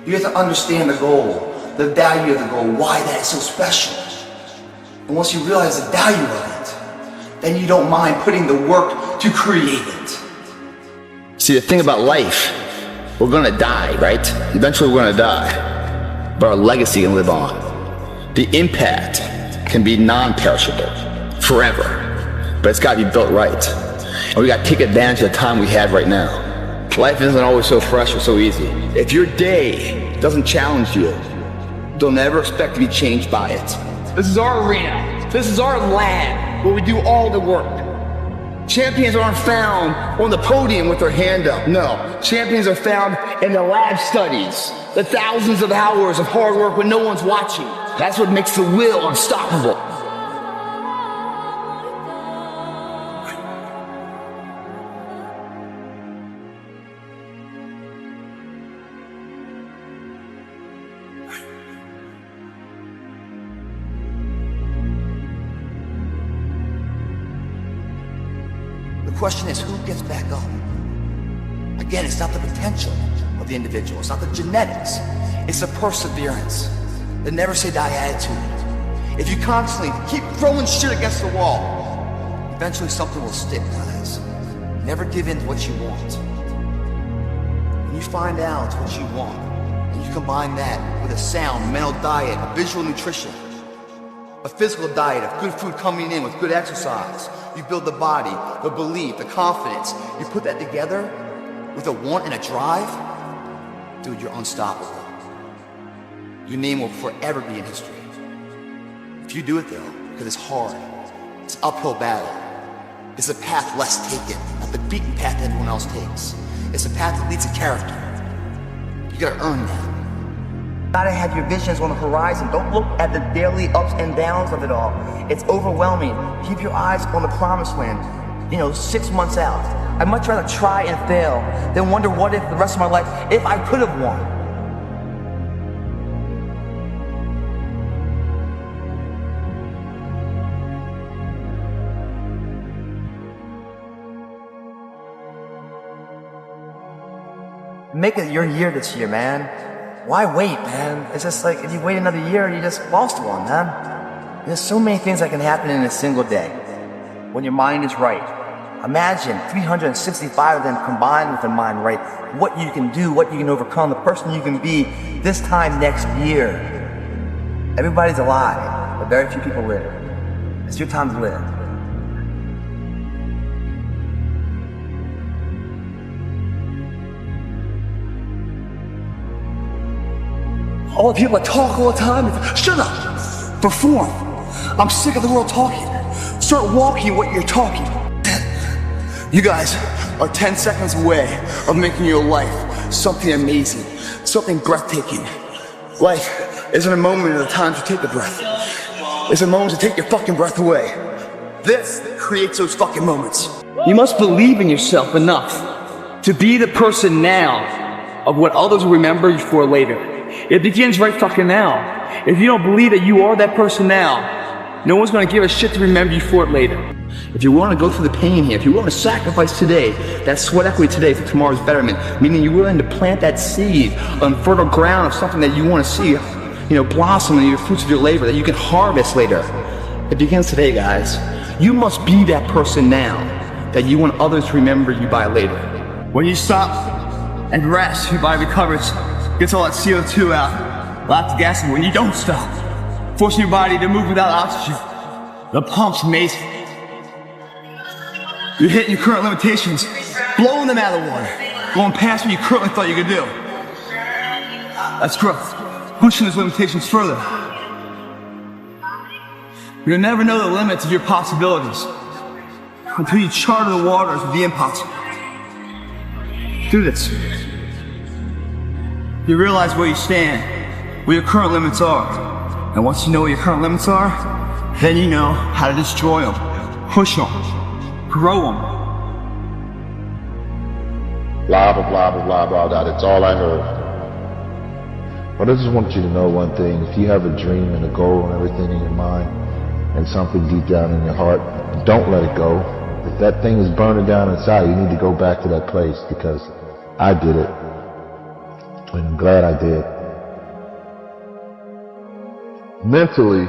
You have to understand the goal, the value of the goal, why that is so special. And once you realize the value of it, then you don't mind putting the work to create it. See, the thing about life, we're gonna die, right? Eventually we're gonna die, but our legacy can live on. The impact can be non-perishable, forever, but it's gotta be built right. And we gotta take advantage of the time we have right now. Life isn't always so fresh or so easy. If your day doesn't challenge you, don't ever expect to be changed by it. This is our arena. This is our land where we do all the work. Champions aren't found on the podium with their hand up. No, champions are found in the lab studies, the thousands of hours of hard work when no one's watching. That's what makes the will unstoppable. The question is, who gets back up? Again, it's not the potential of the individual. It's not the genetics. It's the perseverance, the never say die attitude. If you constantly keep throwing shit against the wall, eventually something will stick, guys. Never give in to what you want. When you find out what you want, and you combine that with a sound mental diet, a visual nutrition, a physical diet of good food coming in with good exercise, you build the body, the belief, the confidence. You put that together with a want and a drive, dude, you're unstoppable. Your name will forever be in history. If you do it though, because it's hard, it's an uphill battle. It's a path less taken, not the beaten path everyone else takes. It's a path that leads to character. You gotta earn that. You gotta have your visions on the horizon. Don't look at the daily ups and downs of it all. It's overwhelming. Keep your eyes on the promised land, 6 months out. I'd much rather try and fail than wonder what if the rest of my life, if I could have won. Make it your year this year, man. Why wait, man? It's just like, if you wait another year, you just lost one, man. There's so many things that can happen in a single day when your mind is right. Imagine 365 of them combined with the mind right. What you can do, what you can overcome, the person you can be this time next year. Everybody's alive, but very few people live. It's your time to live. All the people that talk all the time, shut up, perform. I'm sick of the world talking. Start walking what you're talking. You guys are 10 seconds away of making your life something amazing, something breathtaking. Life isn't a moment at a time to take a breath. It's a moment to take your fucking breath away. This creates those fucking moments. You must believe in yourself enough to be the person now of what others will remember you for later. It begins right fucking now. If you don't believe that you are that person now, no one's gonna give a shit to remember you for it later. If you want to go through the pain here, if you're willing to sacrifice today, that sweat equity today for tomorrow's betterment, meaning you're willing to plant that seed on fertile ground of something that you want to see, blossom in the fruits of your labor that you can harvest later. It begins today, guys. You must be that person now that you want others to remember you by later. When you stop and rest, your body recovers, gets all that CO2 out, lots of gas, and when you don't stop, forcing your body to move without oxygen, the pump's amazing. You're hitting your current limitations, blowing them out of the water, going past what you currently thought you could do. That's growth, pushing those limitations further. You'll never know the limits of your possibilities until you charter the waters of the impossible. Do this. You realize where you stand, where your current limits are. And once you know what your current limits are, then you know how to destroy them, push them, grow them. Blah, blah, blah, blah, blah, blah, blah. That's all I heard. But I just want you to know one thing. If you have a dream and a goal and everything in your mind and something deep down in your heart, don't let it go. If that thing is burning down inside, you need to go back to that place, because I did it. And I'm glad I did. mentally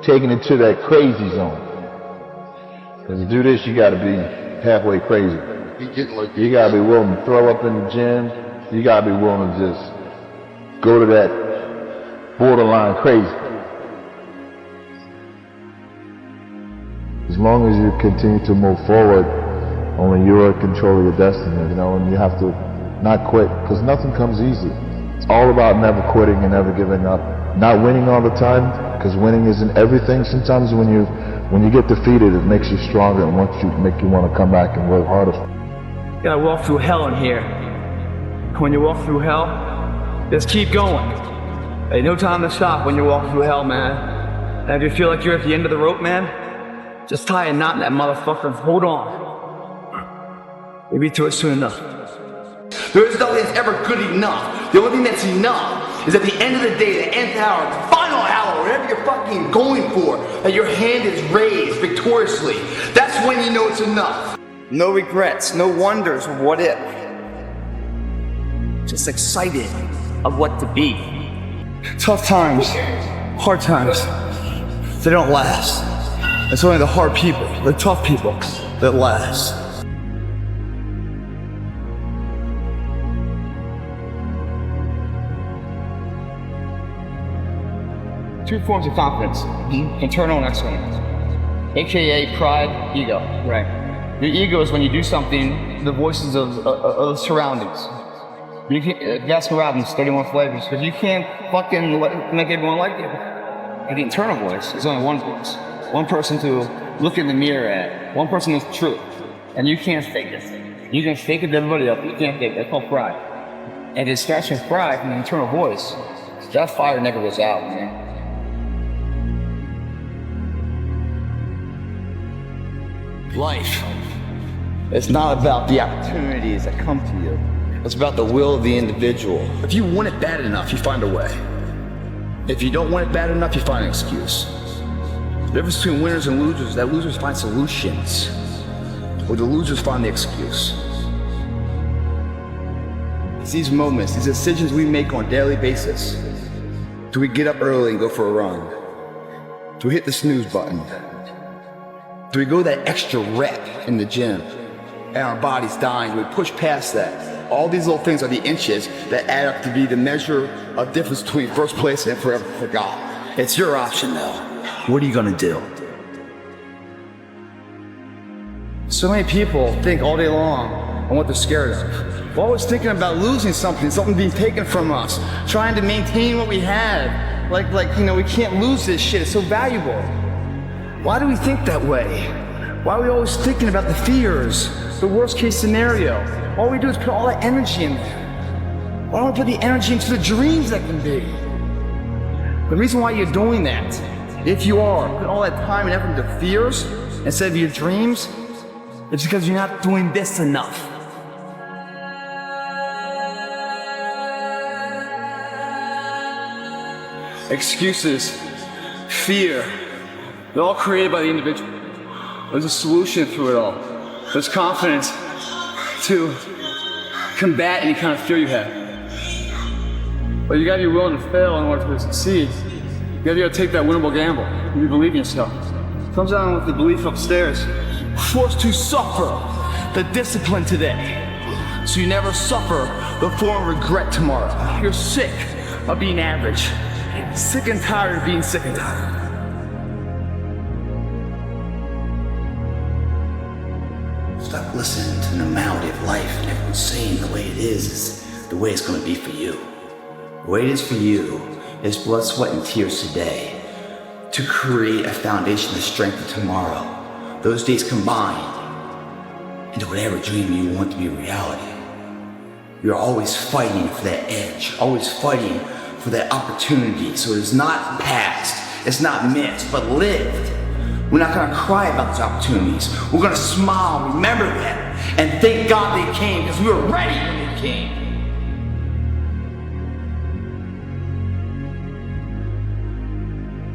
taking it to that crazy zone. Because to do this, you got to be halfway crazy. You got to be willing to throw up in the gym. You got to be willing to just go to that borderline crazy. As long as you continue to move forward, only you are in control of your destiny, you know, and you have to not quit, because nothing comes easy. It's all about never quitting and never giving up. Not winning all the time, because winning isn't everything. Sometimes when you get defeated, it makes you stronger and make you want to come back and work harder. You gotta walk through hell in here. When you walk through hell, just keep going. Ain't no time to stop when you walk through hell, man. And if you feel like you're at the end of the rope, man, just tie a knot in that motherfucker and hold on. You'll be to it soon enough. There is nothing that's ever good enough. The only thing that's enough is at the end of the day, the nth hour, the final hour, whatever you're fucking going for, that your hand is raised victoriously. That's when you know it's enough. No regrets, no wonders of what if. Just excited of what to be. Tough times, hard times, they don't last. It's only the hard people, the tough people, that last. Two forms of confidence, internal and external, aka pride, ego. Right. Your ego is when you do something, the voices of the surroundings. You can't, Baskin Robbins, 31 flavors, because you can't fucking make everyone like you. And the internal voice is only one voice. One person to look in the mirror at. One person is truth. And you can't fake it. You can fake it to everybody else, but you can't fake it. That's called pride. And it starts with pride from the internal voice. That fire never goes out, man. Life is not about the opportunities that come to you. It's about the will of the individual. If you want it bad enough, you find a way. If you don't want it bad enough, you find an excuse. The difference between winners and losers is that losers find solutions, or the losers find the excuse. It's these moments, these decisions we make on a daily basis. Do we get up early and go for a run? Do we hit the snooze button? Do we go that extra rep in the gym and our body's dying? Do we push past that? All these little things are the inches that add up to be the measure of difference between first place and forever forgot. It's your option though. What are you gonna do? So many people think all day long on what they're scared of. We're always thinking about losing something being taken from us, trying to maintain what we have. Like, you know, we can't lose this shit, it's so valuable. Why do we think that way? Why are we always thinking about the fears, the worst case scenario? All we do is put all that energy in there. Why don't we put the energy into the dreams that can be? The reason why you're doing that, if you are putting all that time and effort into fears instead of your dreams, it's because you're not doing this enough. Excuses, fear, they're all created by the individual. There's a solution through it all. There's confidence to combat any kind of fear you have. But you gotta be willing to fail in order to succeed. You gotta be able to take that winnable gamble. You believe in yourself. It comes down with the belief upstairs. Forced to suffer the discipline today, so you never suffer the form of regret tomorrow. You're sick of being average. Sick and tired of being sick and tired. Stop listening to the normality of life and everyone saying the way it is the way it's going to be for you. The way it is for you is blood, sweat, and tears today to create a foundation of strength for tomorrow. Those days combined into whatever dream you want to be a reality. You're always fighting for that edge, always fighting for that opportunity. So it's not past, it's not missed, but lived. We're not gonna cry about those opportunities. We're gonna smile, remember them, and thank God they came because we were ready when they came.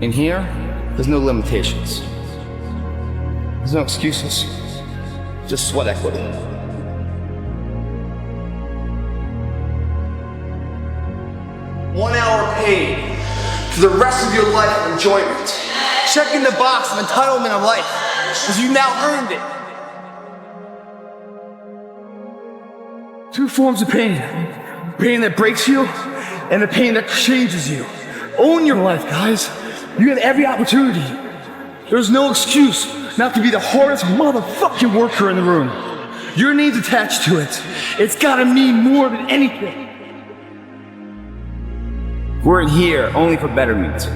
In here, there's no limitations. There's no excuses. Just sweat equity. 1 hour paid for the rest of your life of enjoyment. Checking the box of entitlement of life, because you now earned it. Two forms of pain. Pain that breaks you, and the pain that changes you. Own your life, guys. You have every opportunity. There's no excuse not to be the hardest motherfucking worker in the room. Your name's attached to it. It's gotta mean more than anything. We're in here only for betterment.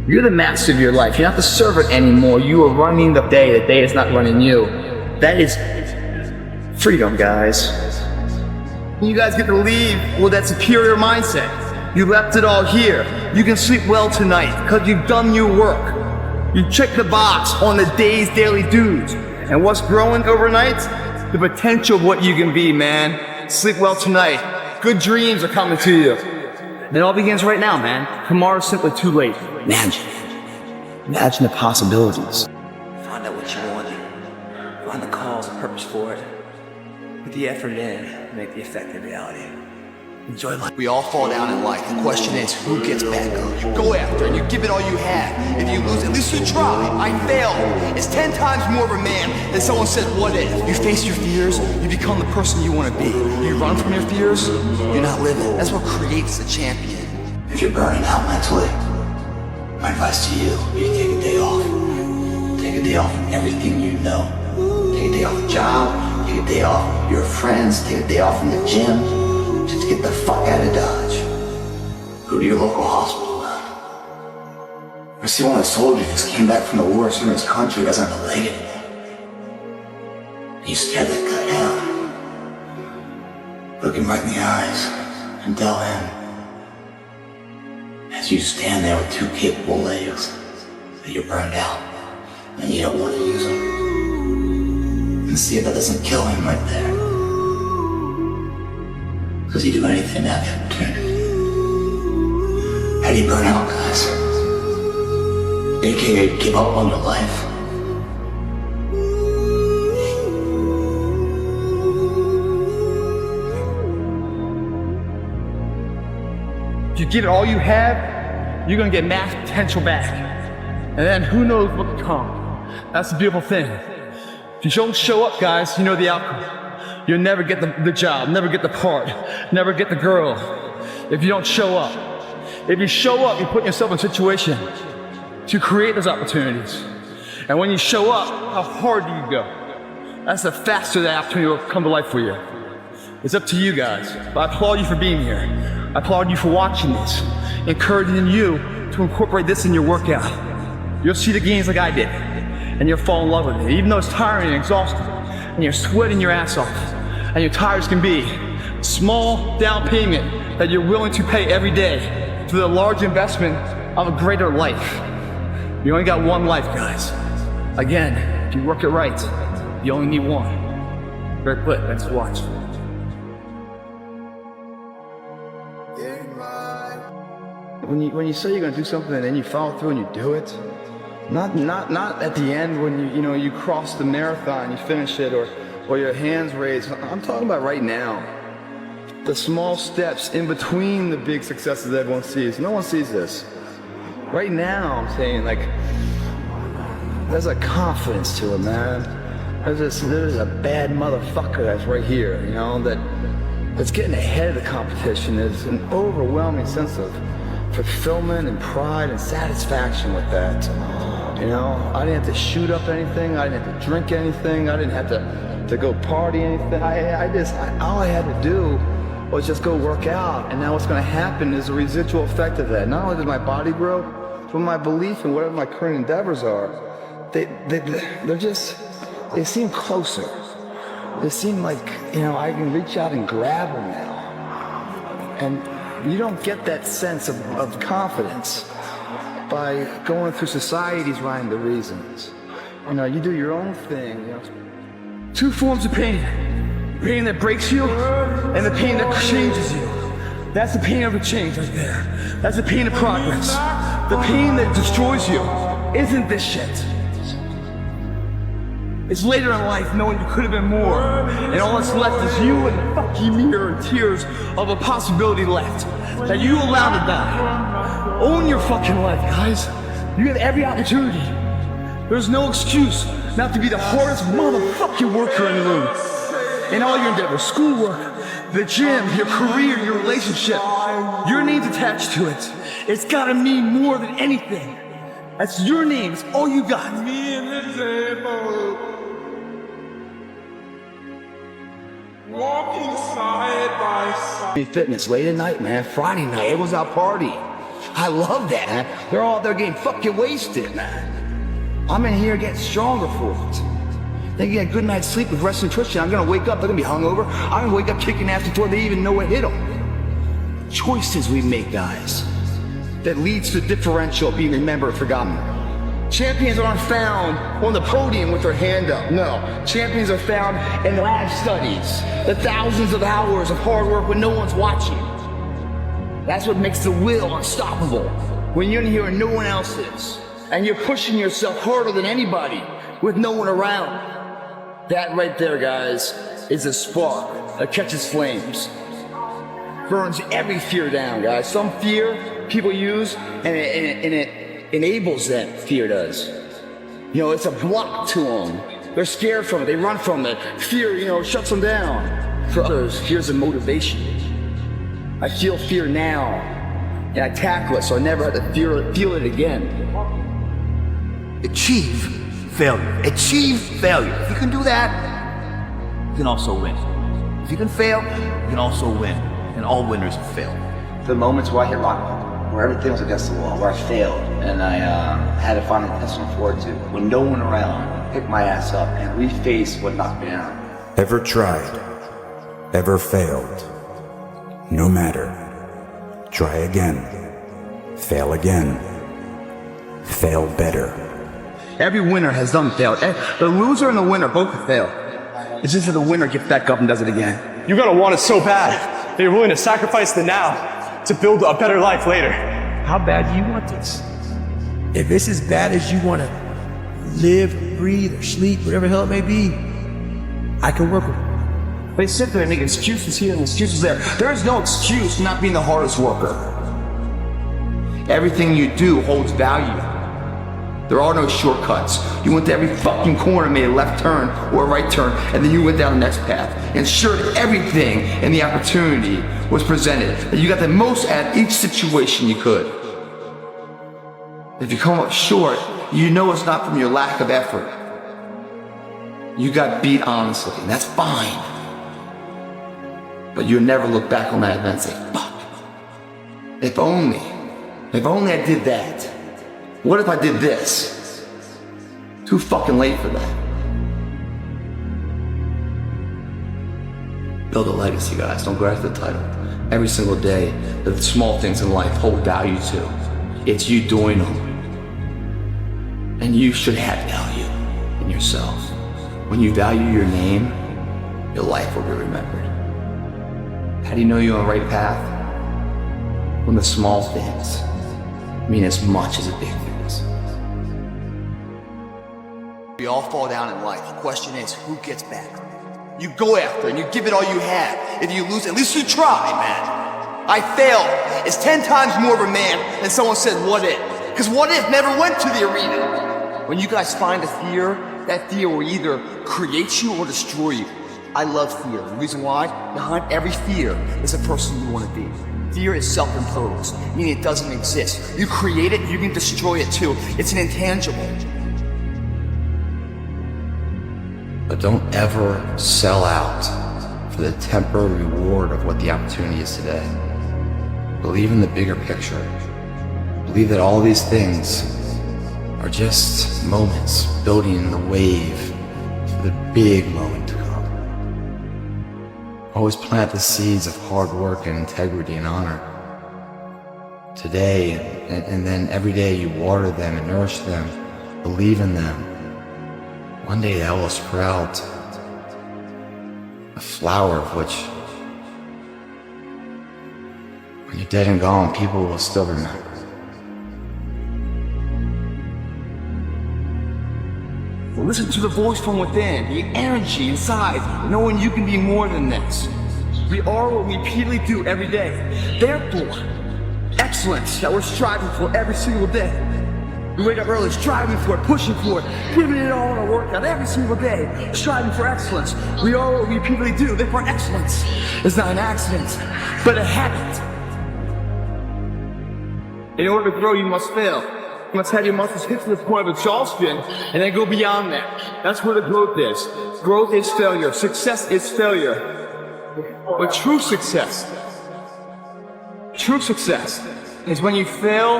You're the master of your life. You're not the servant anymore. You are running the day. The day is not running you. That is freedom, guys. You guys get to leave with that superior mindset. You left it all here. You can sleep well tonight because you've done your work. You check the box on the day's daily dues. And what's growing overnight? The potential of what you can be, man. Sleep well tonight. Good dreams are coming to you. It all begins right now, man. Tomorrow's simply too late. Imagine the possibilities. Find out what you want. Find the cause and purpose for it. Put the effort in. Make the effect a reality. Enjoy life. We all fall down in life. The question is, who gets back up? You go after it. You give it all you have. If you lose, at least you try. I failed. It's 10 times more of a man than someone says, what if? You face your fears, you become the person you want to be. You run from your fears, you're not living. That's what creates the champion. If you're burning out mentally, my advice to you, you take a day off. Take a day off from everything you know. Take a day off the job, take a day off your friends, take a day off from the gym. Just get the fuck out of Dodge. Go to your local hospital, man. I see one of the soldiers just came back from the war, serving his country, doesn't have a leg anymore. You stare that guy down. Look him right in the eyes and tell him, as you stand there with two capable legs, that you're burned out and you don't want to use them. And see if that doesn't kill him right there. Because he'd do anything to have the opportunity. How do you burn out, guys? AKA give up on your life. If you give it all you have, you're gonna get max potential back. And then who knows what will come. That's the beautiful thing. If you don't show up, guys, you know the outcome. You'll never get the job, never get the part, never get the girl if you don't show up. If you show up, you put yourself in a situation to create those opportunities. And when you show up, how hard do you go? That's the faster that opportunity will come to life for you. It's up to you guys. But I applaud you for being here. I applaud you for watching this, encouraging you to incorporate this in your workout. You'll see the gains like I did, and you'll fall in love with it. Even though it's tiring and exhausting, and you're sweating your ass off, and your tires can be small down payment that you're willing to pay every day for the large investment of a greater life. You only got one life, guys. Again, if you work it right, you only need one. Great clip, thanks for watching. When you say you're gonna do something and then you follow through and you do it, not at the end when you cross the marathon, you finish it, or your hands raised. I'm talking about right now. The small steps in between the big successes that everyone sees. No one sees this. Right now, I'm saying, like, there's a confidence to it, man. There's a bad motherfucker that's right here, that's getting ahead of the competition. There's an overwhelming sense of fulfillment and pride and satisfaction with that. I didn't have to shoot up anything. I didn't have to drink anything. I didn't have to go party anything. All I had to do was just go work out. And now what's going to happen is a residual effect of that. Not only does my body grow, but my belief in whatever my current endeavors are, they seem closer. They seem like, I can reach out and grab them now. And you don't get that sense of confidence by going through society's rhyme the reasons. You do your own thing. Two forms of pain. Pain that breaks you and the pain that changes you. That's the pain of the change right there. That's the pain of progress. The pain that destroys you isn't this shit. It's later in life knowing you could have been more. And all that's left is you and the fucking mirror and tears of a possibility left that you allowed to die. Own your fucking life, guys. You have every opportunity. There's no excuse not to be the hardest motherfucking worker in the room. In all your endeavors, schoolwork, the gym, your career, your relationship, your name's attached to it. It's gotta mean more than anything. That's your name, it's all you got. Walking side by side. Fitness late at night, man. Friday night, everyone's out partying. I love that, man. They're all out there getting fucking wasted, man. I'm in here getting stronger for it. They get a good night's sleep with rest and nutrition. I'm gonna wake up, they're gonna be hungover. I'm gonna wake up kicking ass before they even know what hit them. Choices we make, guys, that leads to differential being remembered, forgotten. Champions aren't found on the podium with their hand up. No, champions are found in lab studies. The thousands of hours of hard work when no one's watching. That's what makes the will unstoppable. When you're in here and no one else is, and you're pushing yourself harder than anybody with no one around. That right there, guys, is a spark that catches flames. Burns every fear down, guys. Some fear people use, and it enables that, fear does. You know, it's a block to them. They're scared from it, they run from it. Fear, you know, shuts them down. For others, fear's a motivation. I feel fear now, and I tackle it so I never have to feel it again. Achieve failure. Achieve failure. If you can do that, you can also win. If you can fail, you can also win. And all winners have failed. The moments where I hit rock bottom, where everything was against the wall, where I failed, and I had to find a lesson forward to, when no one around, pick my ass up and reface what knocked me down. Ever tried, ever failed, no matter. Try again, fail again, fail better. Every winner has done failed. The loser and the winner both have failed. It's just that the winner gets back up and does it again. You're gonna want it so bad that you're willing to sacrifice the now to build a better life later. How bad do you want this? If it's as bad as you want to live, breathe, or sleep, whatever the hell it may be, I can work with it. They sit there and make excuses here and excuses there. There is no excuse for not being the hardest worker. Everything you do holds value. There are no shortcuts. You went to every fucking corner, made a left turn or a right turn, and then you went down the next path. Ensured everything and the opportunity was presented, that you got the most out of each situation you could. If you come up short, you know it's not from your lack of effort. You got beat honestly, and that's fine. But you'll never look back on that event and say, fuck. If only I did that. What if I did this? Too fucking late for that. Build a legacy, guys. Don't grasp the title. Every single day, the small things in life hold value to. It's you doing them. And you should have value in yourself. When you value your name, your life will be remembered. How do you know you're on the right path? When the small things mean as much as the big things. We all fall down in life. The question is, who gets back? You go after and you give it all you have. If you lose, at least you try, man. I failed. It's 10 times more of a man than someone said, what if? Because what if never went to the arena? When you guys find a fear, that fear will either create you or destroy you. I love fear. The reason why? Behind every fear is a person you want to be. Fear is self-imposed, meaning it doesn't exist. You create it, you can destroy it too. It's an intangible. But don't ever sell out for the temporary reward of what the opportunity is today. Believe in the bigger picture. Believe that all these things are just moments building the wave for the big moment to come. Always plant the seeds of hard work and integrity and honor. Today, and then every day you water them and nourish them, believe in them. One day that will sprout a flower of which, when you're dead and gone, people will still remember. Listen to the voice from within, the energy inside, knowing you can be more than this. We are what we repeatedly do every day. Therefore, excellence that we're striving for every single day. We wake up early, striving for it, pushing for it, giving it all in a workout every single day, striving for excellence. We are what we repeatedly do. Therefore, excellence is not an accident, but a habit. In order to grow, you must fail. You must have your muscles hit to the point of exhaustion and then go beyond that. That's where the growth is. Growth is failure. Success is failure. But true success is when you fail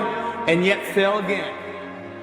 and yet fail again.